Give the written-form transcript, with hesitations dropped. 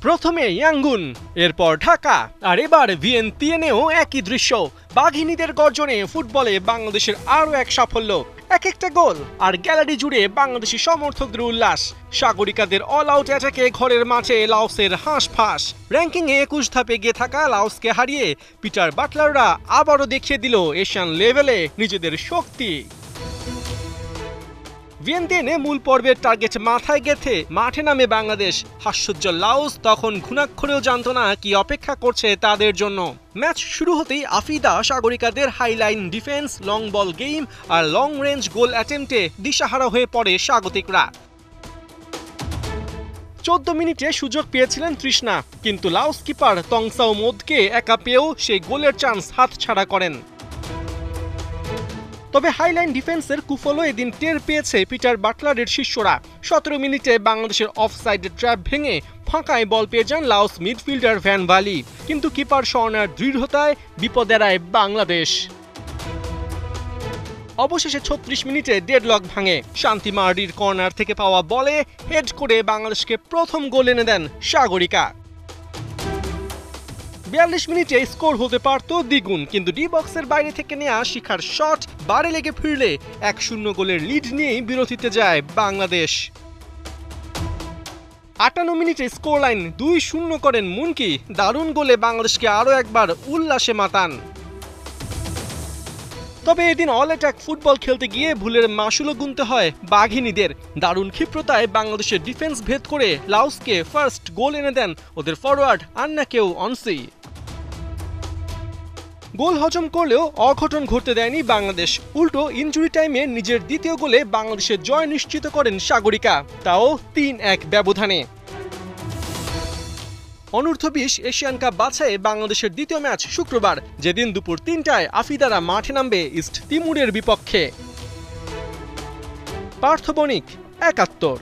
প্রথমে ইয়াঙ্গুন, এরপর ঢাকা, আর এবার ভিয়েন্তিয়েনেও একই দৃশ্য। বাঘিনীদের গর্জনে ফুটবলে বাংলাদেশের আরও এক সাফল্য, এক একটা গোল আর গ্যালারি জুড়ে বাংলাদেশি সমর্থকদের উল্লাস। সাগরিকাদের অল আউট অ্যাটাকে ঘরের মাঠে লাওসের হাঁসফাঁস। র্যাঙ্কিংয়ে 21 ধাপে এগিয়ে থাকা লাওসকে হারিয়ে পিটার বাটলাররা আবারও দেখিয়ে দিল এশিয়ান লেভেলে নিজেদের শক্তি। ভিয়েন্তিয়েনে মূল পর্বের টার্গেট মাথায় গেঁথে মাঠে নামে বাংলাদেশ। হাস্যোজ্জ্বল লাওস তখন ঘুণাক্ষরেও জানত না কি অপেক্ষা করছে তাদের জন্য। ম্যাচ শুরু হতেই আফিদা সাগরিকাদের high line defence, long ball game আর লং রেঞ্জ গোল অ্যাটেম্পটে দিশাহারা হয়ে পড়ে স্বাগতিকরা। 14 মিনিটে সুযোগ পেয়েছিলেন তৃষ্ণা, কিন্তু লাওস কিপার তংসাও মোদকে একা পেয়েও সেই গোলের চান্স হাতছাড়া করেন। তবে হাইলাইন ডিফেন্সের কুফলও এদিন টের পেয়েছে পিটার বাটলারের শিষ্যরা। 17 মিনিটে বাংলাদেশের অফসাইডের ট্র্যাপ ভেঙে ফাঁকায় বল পেয়ে যান লাওস মিডফিল্ডার ভ্যান ভালি, কিন্তু কিপার স্বর্ণার দৃঢ়তায় বিপদ এড়ায় বাংলাদেশ। অবশেষে 36 মিনিটে ডেডলক ভাঙে। শান্তি মার্ডির কর্নার থেকে পাওয়া বলে হেড করে বাংলাদেশকে প্রথম গোল এনে দেন সাগরিকা। 42 মিনিটে স্কোর হতে পারত দ্বিগুণ, কিন্তু ডি বক্সের বাইরে থেকে নেওয়া শিখার শট বারে লেগে ফিরলে 1-0 গোলের লিড নিয়েই বিরতিতে যায় বাংলাদেশ। 58 মিনিটে স্কোর লাইন 2-0 করেন মুনকি। দারুণ গোলে বাংলাদেশকে আরও একবার উল্লাসে মাতান। তবে এদিন অল অ্যাটাক ফুটবল খেলতে গিয়ে ভুলের মাসুলও গুনতে হয় বাঘিনীদের। দারুণ ক্ষিপ্রতায় বাংলাদেশের ডিফেন্স ভেদ করে লাওসকে ফার্স্ট গোল এনে দেন ওদের ফরওয়ার্ড আন্নাকেও অনসি। গোল হজম করলেও অঘটন ঘটতে দেয়নি বাংলাদেশ। উল্টো ইনজুরি টাইমে নিজের দ্বিতীয় গোলে বাংলাদেশের জয় নিশ্চিত করেন সাগরিকা, তাও 3-1 ব্যবধানে। অনূর্ধ্ব 20 এশিয়ান কাপ বাছাইয়ে বাংলাদেশের দ্বিতীয় ম্যাচ শুক্রবার, যেদিন দুপুর 3টায় আফিদারা মাঠে নামবে ইস্ট তিমুরের বিপক্ষে। পার্থ বণিক, ৭১।